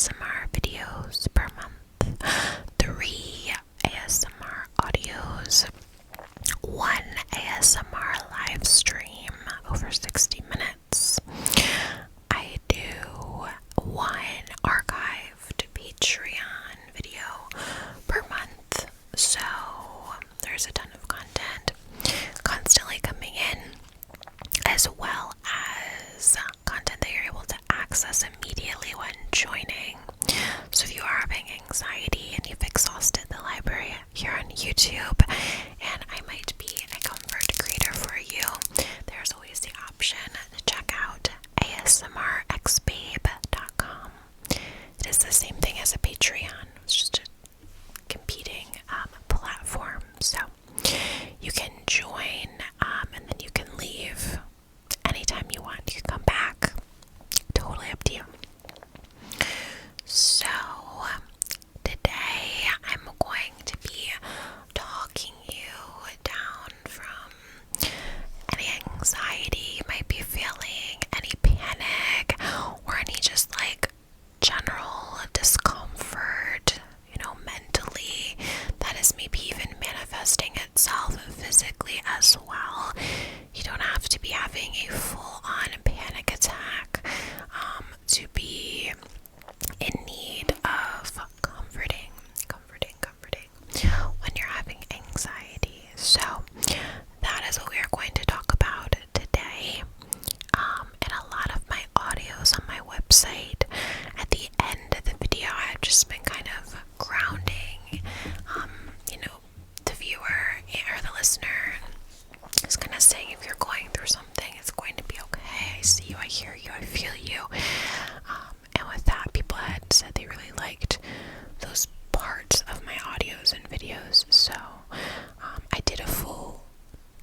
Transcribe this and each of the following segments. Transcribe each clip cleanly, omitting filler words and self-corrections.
ASMR videos per month, 3 ASMR audios, 1 ASMR live stream over 60 minutes. I do 1 archived Patreon video per month, so there's a ton of content constantly coming in, as well as content that you're able to access immediately when joining. So if you are having anxiety and you've exhausted the library here on YouTube, and I might be a comfort creator for you, there's always the option to check out asmrxbabe.com. It is the same thing as a Patreon. It's just a competing platform. So you can join and then you can leave anytime you want. You can come back. Totally up to you. So today I'm going to be talking you down from any anxiety you might be feeling, any panic, or any just like general discomfort, mentally, that is maybe even manifesting itself physically as well. You don't have to be having a full-on panic attack to be in need of comforting when you're having anxiety. So that is what we are going to talk about today. And a lot of my audios on my website, at the end of the video, I've just been kind of grounding the viewer or the listener, is kind of saying, if you're going through something, it's going to be okay. I see you, I hear you, I feel you. And with that, people had said they really liked those parts of my audios and videos. So I did a full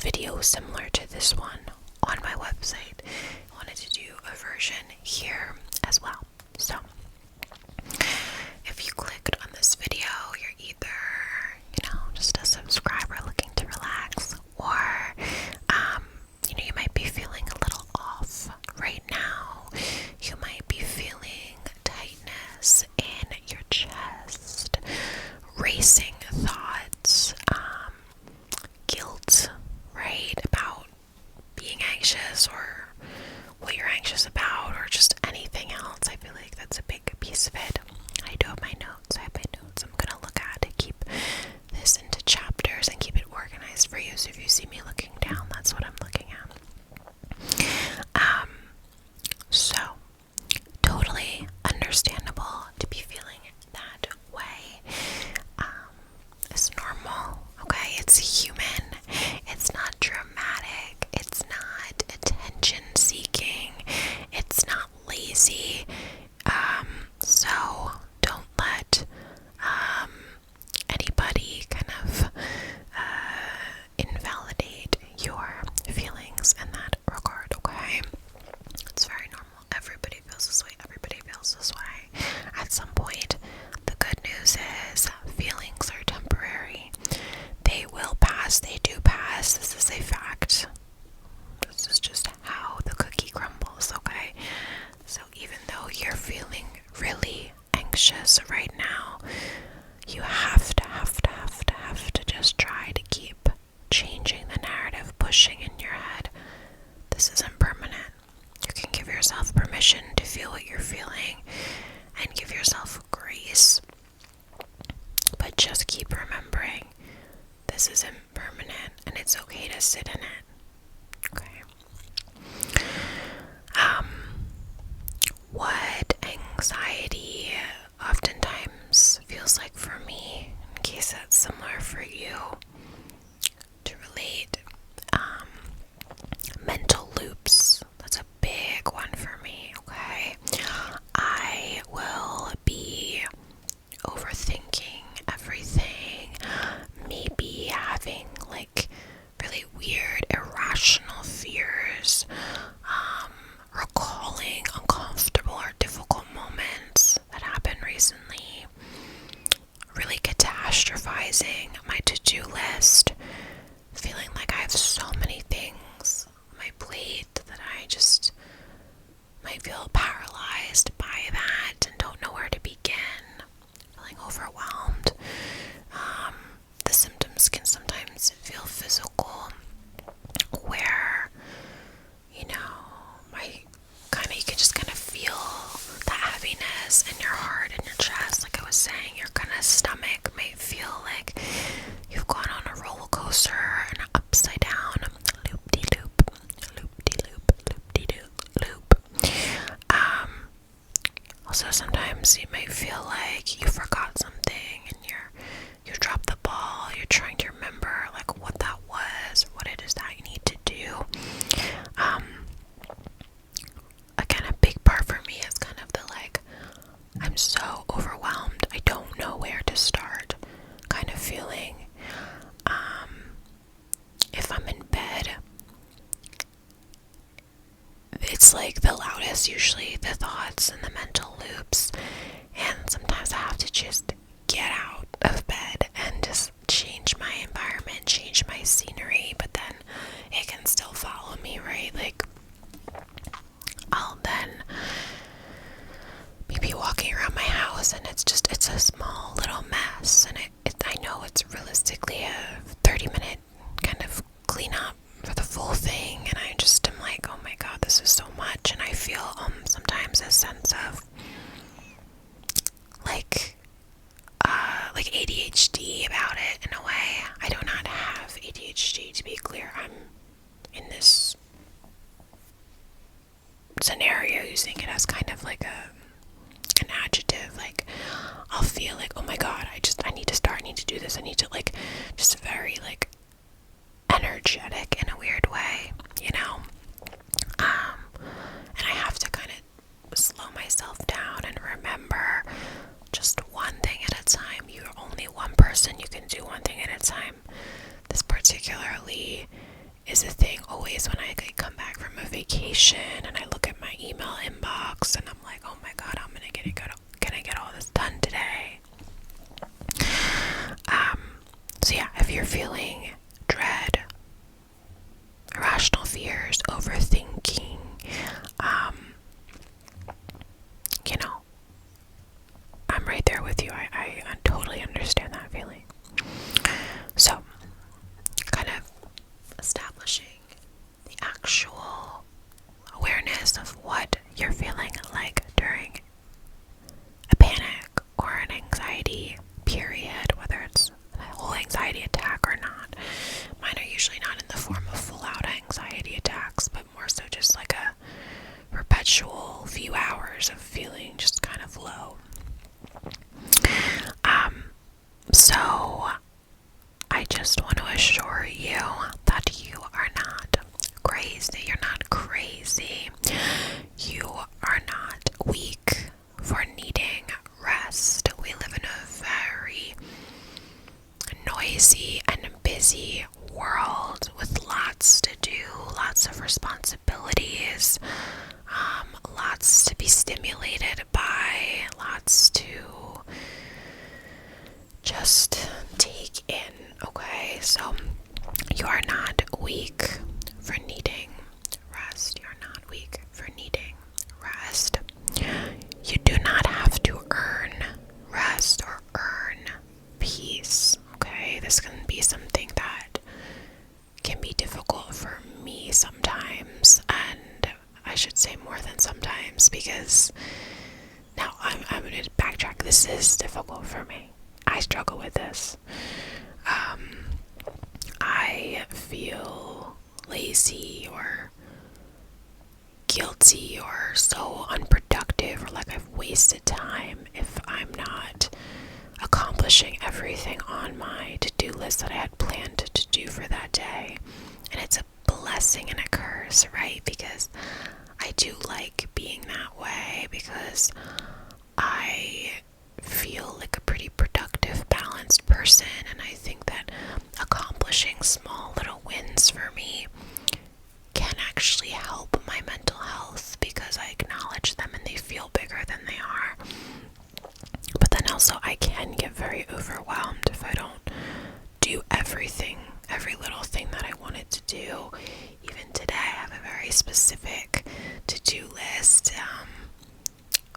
video similar to this one on my website. I wanted to do a version here as well. So if you clicked on this video, you're either, just a subscriber looking to relax, or you might be feeling a little off right now. You might be feeling tightness in your chest, racing thoughts, guilt, right, about being anxious or what you're anxious about, or just anything else. I feel like that's a big piece of it. I do have my notes. I have my notes I'm gonna look at to keep this into chapters and keep it organized for you. So if you see me looking down, that's what I'm looking at. So totally understandable to be feeling that way. It's normal, okay? It's human. It's not dramatic. It's not attention seeking. It's not lazy. So don't let anybody kind of invalidate your feelings in that regard, okay? It's very normal. Everybody feels this way. Everybody feels this way at some point. The good news is feelings are temporary. They will pass. They do pass. This is a fact. This is just how the cookie crumbles, okay? So even though you're feeling really anxious right now, you have to just try to keep changing the narrative, pushing in your head. This isn't permanent. You can give yourself permission to feel what you're feeling and give yourself grace. But just keep remembering, this isn't permanent and it's okay to sit in it. Okay. What anxiety oftentimes feels like for me, in case that's similar for you to relate, mental loops. That's a big one for me, okay? I will be overthinking everything, maybe having like really weird your heart and your chest, like I was saying, your kind of stomach may feel like you've gone on a roller coaster, an upside down loop-de-loop, loop-de-loop, loop-de-loop. Also sometimes you might feel like you forgot something and you dropped the ball. You're trying to remember like what that was, or what it is that you need to do. Again, a big part for me is kind of the like, I'm so overwhelmed, I don't know where to start kind of feeling. If I'm in bed, it's like the loudest, usually the thoughts and the mental loops, and sometimes I have to just get out of bed and just change my environment, change my scenery, but then it can still follow me, right? Like, I'll then maybe walking around my house and it's a small little mess, and I know it's realistically a 30-minute kind of cleanup for the full thing, and I just am like, oh my god, this is so much, and I feel sometimes a sense of like ADHD about it in a way. I do not have ADHD, to be clear. I'm in this scenario using it as kind of like an adjective. Like, I'll feel like, oh my god, I need to start, I need to do this, I need to, like, just very like energetic in a weird way, you know. And I have to kind of slow myself down and remember just one thing at a time. You're only one person, you can do one thing at a time. This particularly is a thing always when I come back from a vacation and I look at my email inbox and I'm like, oh my god, can I get all this done today? So yeah, if you're feeling dread, irrational fears, overthinking, you know, I'm right there with you. I totally understand that feeling. So, kind of establishing the actual awareness of what you're feeling like during a panic or an anxiety period, whether it's a whole anxiety attack or not. Mine are usually not in the form of full-out anxiety attacks, but more so just like a perpetual few hours of feeling just kind of low. So I just want to assure you that you are not crazy. You're not crazy. You are not weak for needing rest. We live in a very noisy and busy world with lots to do, lots of responsibilities, lots to be stimulated by, lots to just take in, okay? So you are not weak for needing rest. You're not weak for needing rest. You do not have to earn rest or earn peace, okay? This can be something that can be difficult for me sometimes, and I should say more than sometimes, because now I'm going to backtrack. This is difficult for me. I struggle with this. I feel lazy or guilty or so unproductive, or like I've wasted time if I'm not accomplishing everything on my to-do list that I had planned to do for that day. And it's a blessing and a curse, right? Because I do like being that way, because I feel like a pretty productive, balanced person, and I think that accomplishing small little wins for me can actually help my mental health, because I acknowledge them and they feel bigger than they are. But then also I can get very overwhelmed if I don't do everything, every little thing that I wanted to do. Even today I have a very specific to-do list.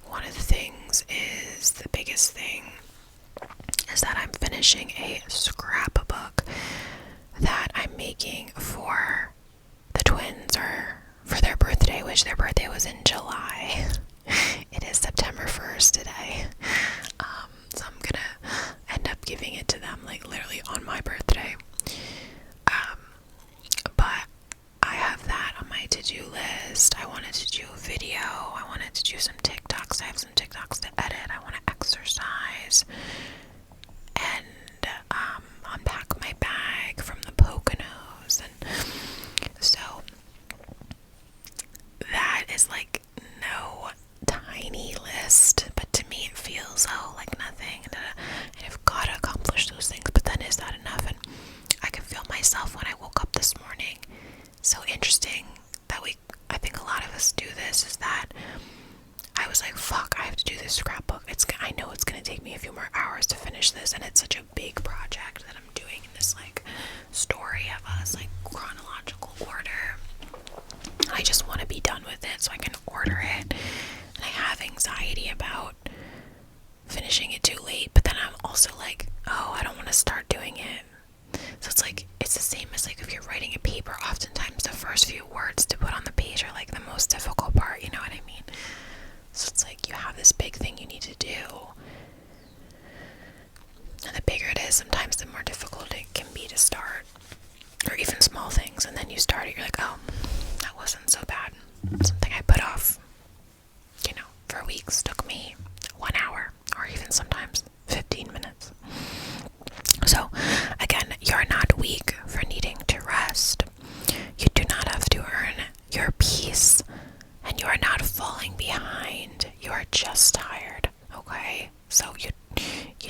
One of the things is, the biggest thing is that I'm finishing a scrapbook that I'm making for the twins, or for their birthday, which their birthday was in July. It is September 1st today. scrapbook. I know it's gonna take me a few more hours to finish this, and it's such a big project that I'm doing in this like story of us, like chronological order. I just want to be done with it so I can order it, and I have anxiety about finishing it too late, but then I'm also like, oh, I don't want to start doing it. So it's like, it's the same as like if you're writing a paper, oftentimes the first few words to put on the page are like the most difficult part, you know what I mean? So it's like you have this big thing you need to do, and the bigger it is, sometimes the more difficult it can be to start, or even small things, and then you start it, you're like, oh, that wasn't so bad. Something I put off, for weeks took me 1 hour, or even sometimes 15 minutes. So again, you're not weak for needing to rest. You do not have to earn your peace, and you are not falling behind. You are just tired, okay? So you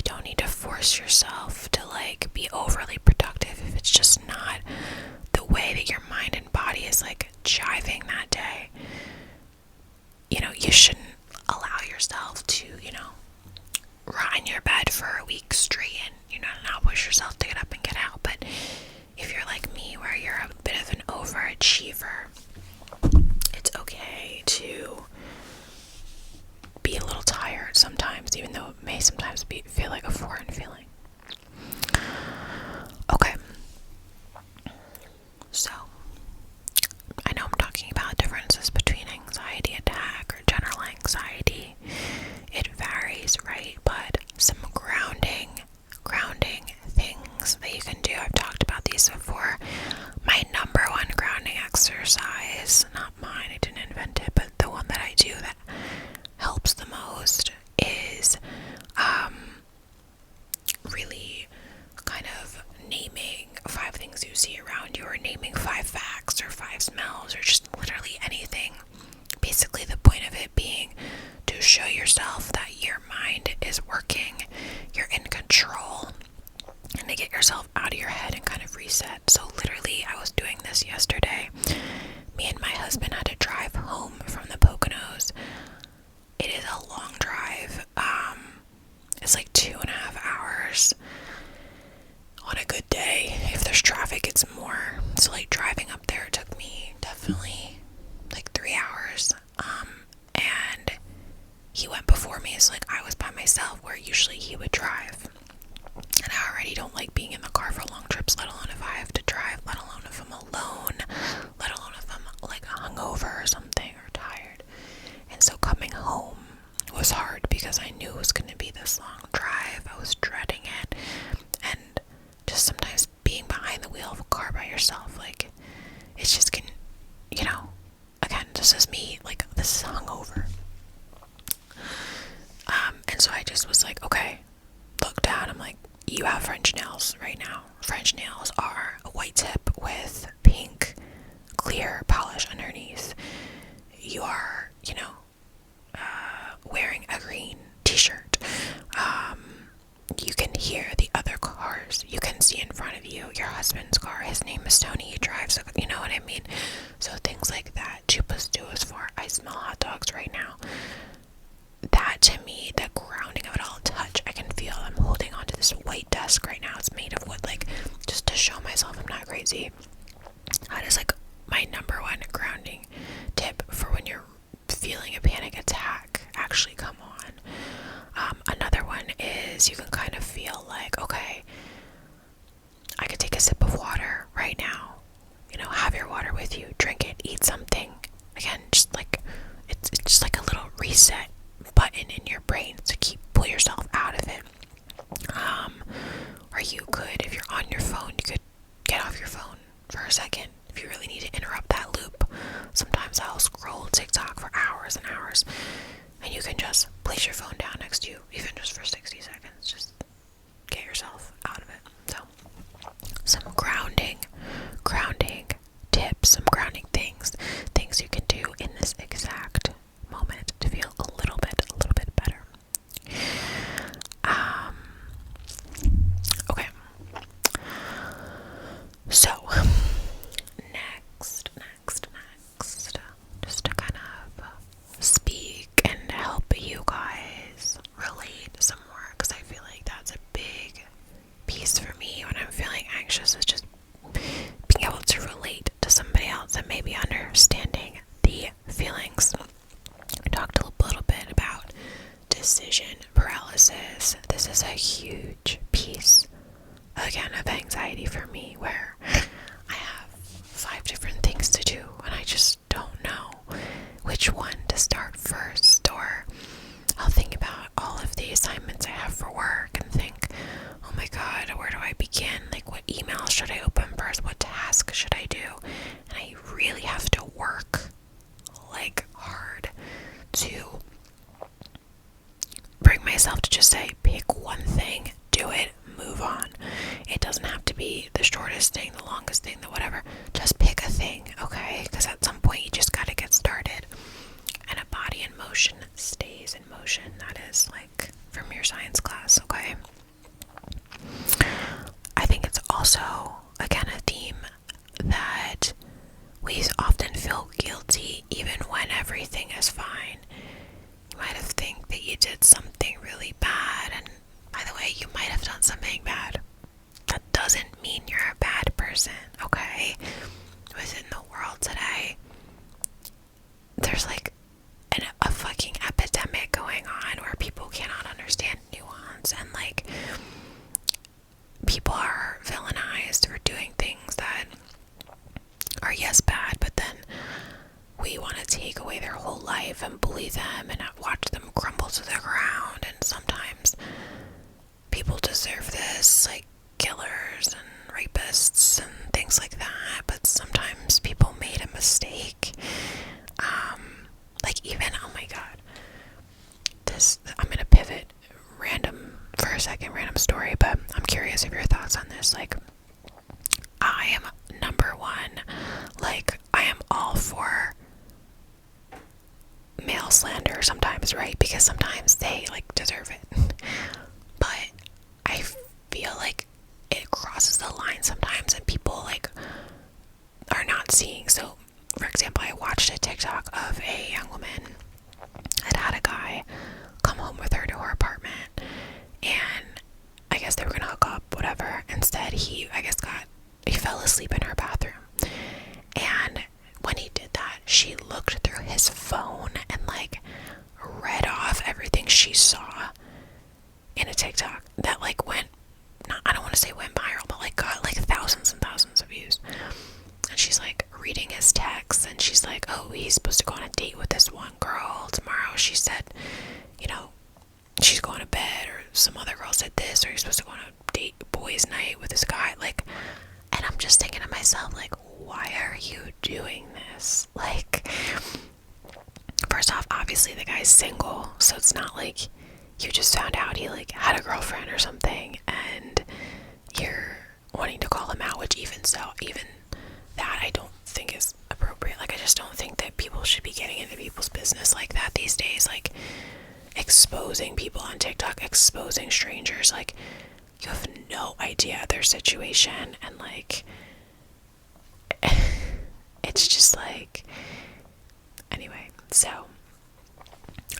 don't need to force yourself to like be overly productive if it's just not the way that your mind and body is like jiving that day. You shouldn't allow yourself to, rot in your bed for a week straight and, not push yourself to get up and get out. But if you're like me, where you're a bit of an overachiever, it's okay to be a little tired sometimes, even though it may sometimes feel like a foreign feeling. Okay. So, I know I'm talking about differences between anxiety attack or general anxiety. It varies, right? But some grounding things that you can do. I've talked about these before. My number one grounding exercise, not mine, I didn't invent it, but the one that I do that helps the most is really kind of naming 5 things you see around you, or naming 5 facts or 5 smells, or just literally anything. Basically the point of it being to show yourself that your mind is working, you're in control, and to get yourself out of your head and kind of reset. So literally I was doing this yesterday. Me and my husband had to drive home from the Poconos. It is a long drive. It's like 2.5 hours. On a good day, if there's traffic, it's more. So like driving up there took me definitely like 3 hours. And he went before me, so like I was by myself where usually he would drive. And I already don't like being in the car for long trips, let alone if I have to drive, let alone if I'm alone, let alone if I'm like hungover or something, or tired. And so coming home was hard because I knew it was going to be this long drive. I was dreading it. And just sometimes being behind the wheel of a car by yourself, like, it's just can, again, this is me, like, this is hungover. And so I just was like, okay, look down, I'm like, you have French nails right now. French nails are a white tip with pink clear polish underneath. You are, wearing a green t-shirt. You can hear the other cars. You can see in front of you your husband's car. His name is Tony. He drives, you know what I mean? So things like that. 2 plus 2 is 4. I smell hot dogs right now. That, to me, the grounding of it all, touch, I can feel. I'm holding onto this white desk right now. It's made of wood, like, just to show myself I'm not crazy. That is, like, my number one grounding tip for when you're feeling a panic attack actually come on. Another one is you can kind of feel like, okay, I could take a sip of water right now. Have your water with you, drink it, eat something. Again, just like, it's just like a little reset button in your brain to pull yourself out of it. Or you could, if you're on your phone, you could get off your phone for a second if you really need to interrupt that loop. Sometimes I'll scroll TikTok for hours and hours, and you can just place your phone down next to you, even just for 60 seconds. Just get yourself out of it. So, some grounding tips, some grounding things you can do in this exact moment to feel a little bit better. Okay. So, next, just to kind of speak and help you guys vision paralysis. This is a huge piece, again, of anxiety for me, where I have 5 different things to do and I just don't know which one to start first. Or I'll think about all of the assignments I have for work and think, oh my god, where do I begin? Like, what email should I open first? What task should I do? And I really have to work like hard to bring myself to just say, pick one thing, do it, move on. It doesn't have to be the shortest thing, the longest thing, the whatever. Just pick a thing, okay? Because at some point you just gotta get started. And a body in motion stays in motion. That is like from your science class, okay? I think it's also, again, a theme that we often feel guilty even when everything is fine. You might have think that you did something really bad, and by the way, you might have done something bad. That doesn't mean you're a bad person, okay? Within the world today, there's like a fucking epidemic going on where people cannot understand nuance, and like people are villainized for doing things that are, yes, bad, but then we want to take away their whole life and bully them and watch them crumble to the ground. And sometimes people deserve this, like killers and rapists and things like that, but sometimes people made a mistake. Like, even, oh my god, I'm gonna pivot for a second, random story, but I'm curious of your thoughts on this. Like, I am number one, like, I am all for male slander sometimes, right? Because sometimes they like deserve it, but I feel like it crosses the line sometimes and people like are not seeing. So for example, I watched a TikTok of a young woman that had a guy come home with her to her apartment, and I guess they were gonna hook up, whatever. Instead, he fell asleep in her bathroom, and when he did that, she looked through his phone and like read off everything she saw in a TikTok that like I don't want to say went viral, but like got like thousands and thousands of views. And she's like reading his texts, and she's like, oh, he's supposed to go on a date with this one girl tomorrow. She said, you know, she's going to bed, or some other girl said this, or he's supposed to go on a date, boys' night with this guy. Like, and I'm just thinking to myself, like, why are you doing this? Like, first off, obviously the guy's single, so it's not like you just found out he like had a girlfriend or something and you're wanting to call him out, which even that I don't think is appropriate. Like, I just don't think that people should be getting into people's business like that these days, like exposing people on TikTok, exposing strangers. Like, you have no idea their situation, and like it's just like, anyway, so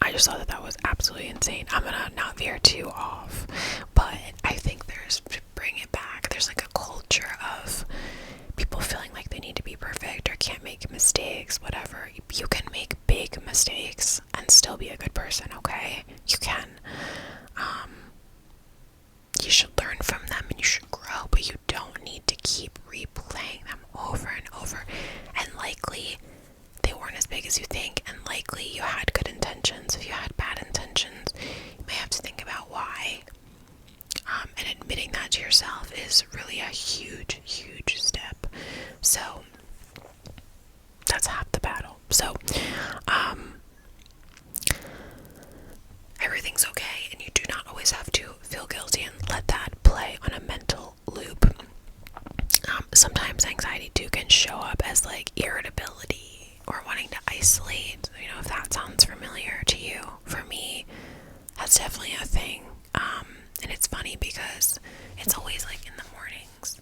I just thought that was absolutely insane. I'm gonna not veer too off, but I think to bring it back, there's like a culture of people feeling like they need to be perfect or can't make mistakes, whatever. You can make big mistakes and still be a good person, okay? You can. You should learn from them and you should grow, but you don't need to keep replaying them over and over. And likely they weren't as big as you think, and likely you had good intentions. If you had bad intentions, you may have to think about why. And admitting that to yourself is really a huge, huge step. So that's half the battle. So everything's okay, and you do not always have to feel guilty and let that play on a mental loop. Sometimes anxiety too can show up as like irritability or wanting to isolate. You know, if that sounds familiar to you. For me, that's definitely a thing. And it's funny because it's always like in the mornings.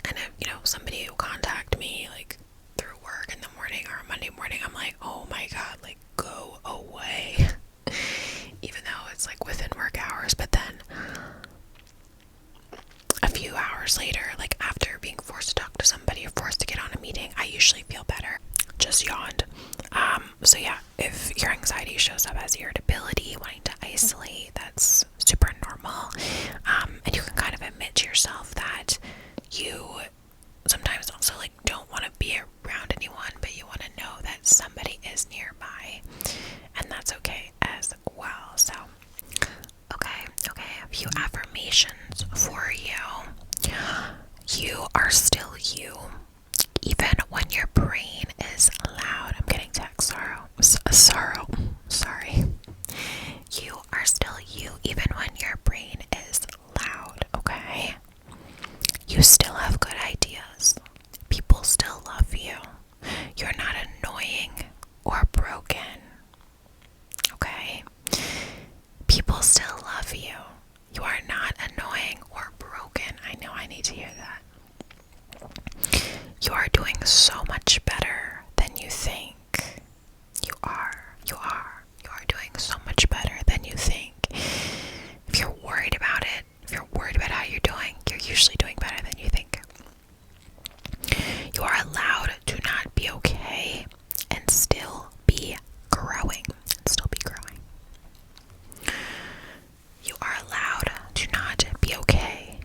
And if, you know, somebody will contact me like through work in the morning or Monday morning, I'm like, oh my god, like, go away. Even though it's like within work hours. But then a few hours later, like after being forced to talk to somebody or forced to get on a meeting, I usually feel better. Just yawned. So yeah, if your anxiety shows up has irritability, wanting to isolate. That's super normal. And you can kind of admit to yourself that you sometimes also like don't want to be around anyone, but you want to know that somebody is nearby, and that's okay as well. So okay, a few affirmations for you. You are still you, even when your brain is loud. I'm getting text. Sorry. You are still you, even when your brain is loud, okay? You still have good ideas. People still love you. You're not annoying or broken, okay? People still love you. You are not annoying or broken. I know I need to hear that. You are doing so much better than you think. You are doing so much better than you think. If you're worried about it, if you're worried about how you're doing, you're usually doing better than you think. You are allowed to not be okay and still be growing. You are allowed to not be okay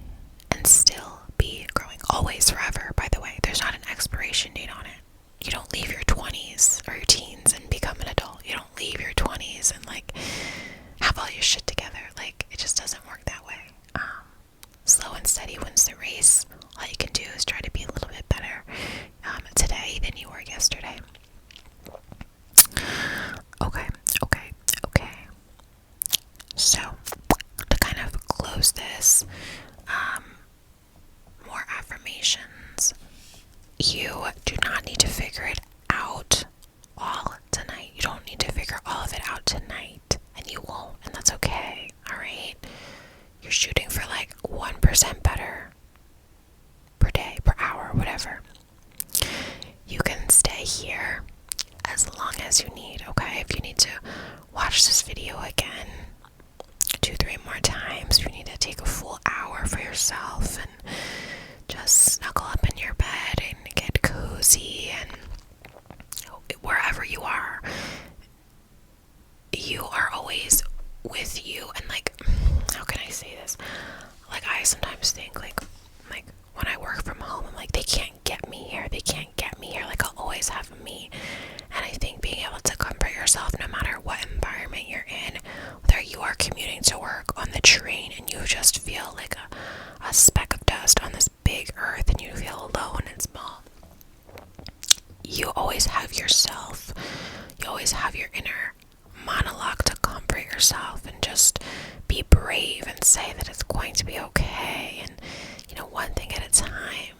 and still be growing. Always, forever, by the way. There's not an expiration date on it. You don't leave your 20s or your teens and become an adult. You don't leave your 20s and like have all your shit together. Like, it just doesn't work that way. Slow and steady wins the race. All you can do is try to be a little bit better today than you were yesterday. Okay. So, to kind of close this, more affirmations. You do not need to figure it out all tonight. You don't need to figure all of it out tonight, and you won't, and that's okay, alright? You're shooting for like 1% better per day, per hour, whatever. You can stay here as long as you need, okay? If you need to watch this video again 2-3 more times, if you need to take a full hour for yourself and just snuggle up in your bed and get cozy, and wherever you are always with you. And like, how can I say this? Like, I sometimes think like when I work from home, I'm like, they can't get me here. Like, I'll always have me. And I think being able to comfort yourself no matter what environment you're in, whether you are commuting to work on the train and you just feel like a speck of dust on this big earth and you feel alone and small, you always have yourself. You always have your inner monologue to comfort yourself and just be brave and say that it's going to be okay, and one thing at a time.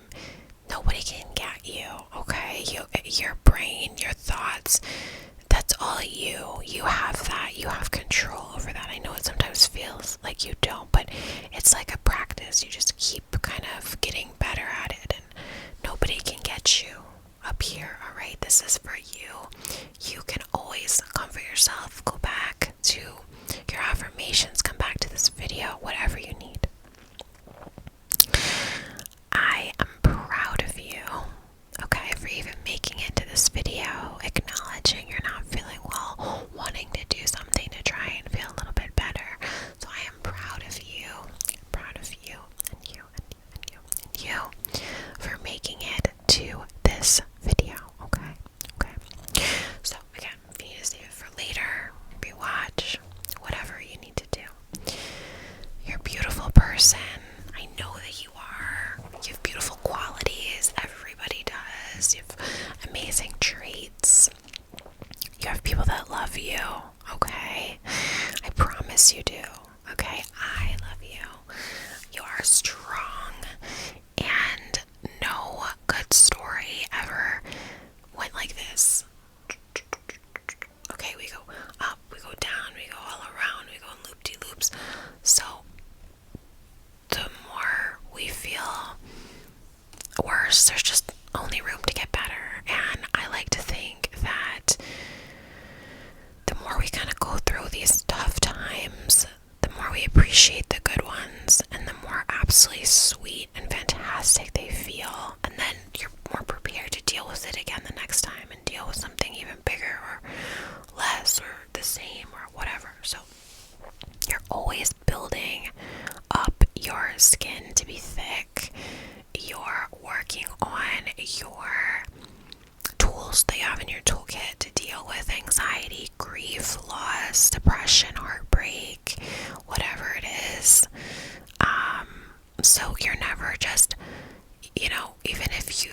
Nobody can get you, okay? Your brain, your thoughts, that's all you. You have that. You have control over that. I know it sometimes feels like you don't, but it's like a practice. You just keep kind of getting better at it, and nobody can get you up here, alright? This is for you. You can always comfort yourself. Go back to your affirmations. Come back to this video, whatever you need. I am proud of you, okay, for even making it to this video, acknowledging you're not feeling well, wanting to do something to try and feel a little bit better. So I am proud of you, and you for making it to this video, okay. So again, if you need to save it for later, rewatch, whatever you need to do. You're a beautiful person. I know that you are. You have beautiful qualities. Everybody does. You have amazing traits. You have people that love you, okay? I promise you do, okay? I love you. You are strong, and no good story ever went like this. Okay, we go up, we go down, we go all around, we go in loop-de-loops. So the more we feel worse, there's just only room to get better. And I like to think that the more we kind of go through these tough times, the more we appreciate the good ones, and the more absolutely sweet and fantastic they feel. And then you're more prepared to deal with it again the next time, and deal with something even bigger or less or the same or always building up your skin to be thick. You're working on your tools that you have in your toolkit to deal with anxiety, grief, loss, depression, heartbreak, whatever it is. So you're never just, even if you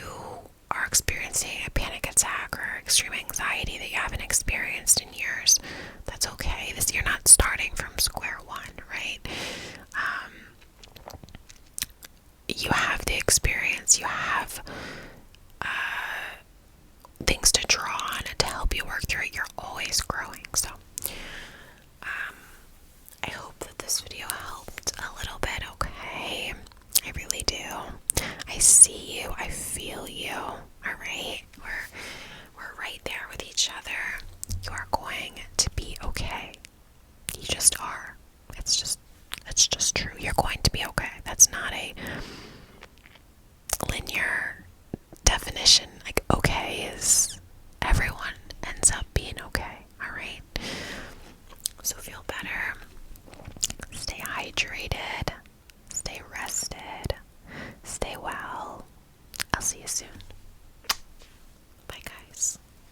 are experiencing a panic attack or extreme anxiety that you haven't experienced in years, that's okay. You're not starting from square one, right? You have the experience, you have things to draw on to help you work through it. You're always growing. So I hope that this video helped a little bit, okay? I really do. I see you, I feel you. Alright? We're right there with each other. You are going to be okay. You just are. It's just true. You're going to be okay. That's not a linear definition. Like, okay is everyone ends up being okay. Alright? So feel better. Stay hydrated. Stay rested. Stay well. I'll see you soon.